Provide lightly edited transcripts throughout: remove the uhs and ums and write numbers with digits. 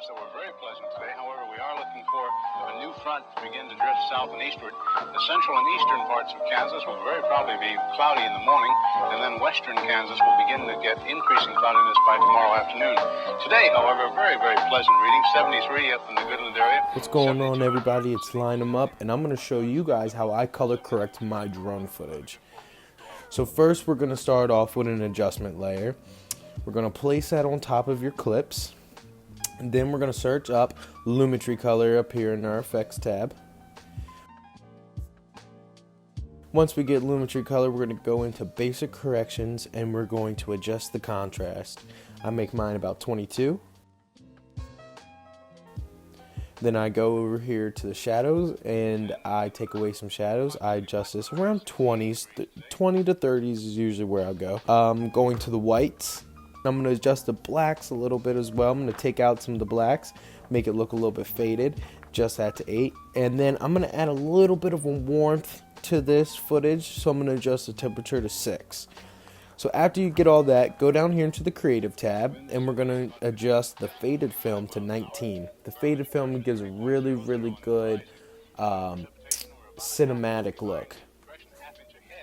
that were very pleasant today. However, we are looking for a new front to begin to drift south and eastward. The central and eastern parts of Kansas will very probably be cloudy in the morning, and then western Kansas will begin to get increasing cloudiness by tomorrow afternoon. Today, however, very, very pleasant reading, 73 up in the Goodland area. What's going on, everybody? It's Line 'em Up, and I'm going to show you guys how I color correct my drone footage. So first, we're going to start off with an adjustment layer. We're going to place that on top of your clips. And then we're going to search up Lumetri color up here in our effects tab. Once we get Lumetri color, we're going to go into basic corrections and we're going to adjust the contrast. I make mine about 22. Then I go over here to the shadows and I take away some shadows. I adjust this around 20s, 20 to 30s is usually where I go. Going to the whites. I'm going to adjust the blacks a little bit as well. I'm going to take out some of the blacks, make it look a little bit faded, adjust that to 8. And then I'm going to add a little bit of a warmth to this footage, so I'm going to adjust the temperature to 6. So after you get all that, go down here into the Creative tab, and we're going to adjust the faded film to 19. The faded film gives a really, really good cinematic look.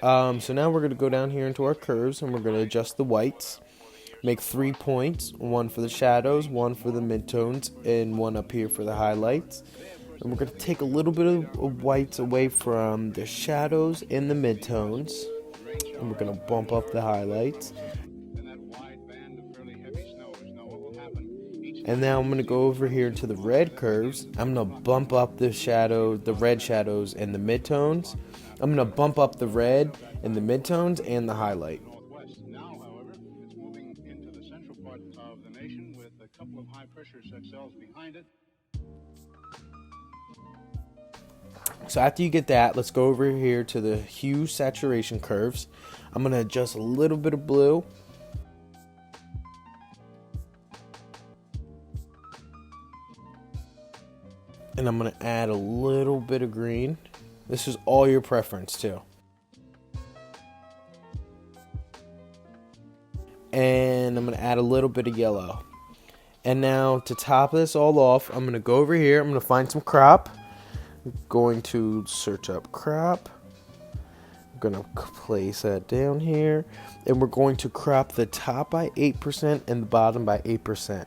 So now we're going to go down here into our curves, and we're going to adjust the whites. Make 3 points, one for the shadows, one for the midtones, and one up here for the highlights. And we're going to take a little bit of whites away from the shadows and the midtones. And we're going to bump up the highlights. And now I'm going to go over here to the red curves. I'm going to bump up the red shadows and the midtones. I'm going to bump up the red and the midtones and the highlight. Of the nation with a couple of high pressure cells behind it. So after you get that, let's go over here to the hue saturation curves. I'm going to adjust a little bit of blue. And I'm going to add a little bit of green. This is all your preference too. And I'm going to add a little bit of yellow. And now to top this all off, I'm going to go over here. I'm going to find some crop. I'm going to search up crop. I'm going to place that down here. And we're going to crop the top by 8% and the bottom by 8%.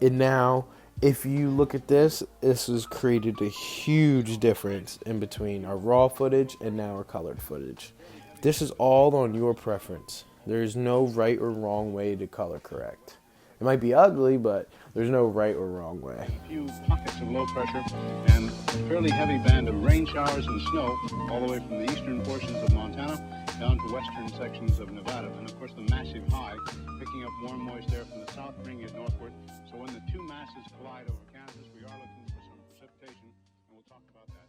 And now, if you look at this, this has created a huge difference in between our raw footage and now our colored footage. This is all on your preference. There is no right or wrong way to color correct. It might be ugly, but there's no right or wrong way. A few pockets of low pressure and a fairly heavy band of rain showers and snow all the way from the eastern portions of Montana down to western sections of Nevada. And of course the massive high picking up warm moist air from the south, bringing it northward. So when the two masses collide over Kansas, we are looking for some precipitation, and we'll talk about that.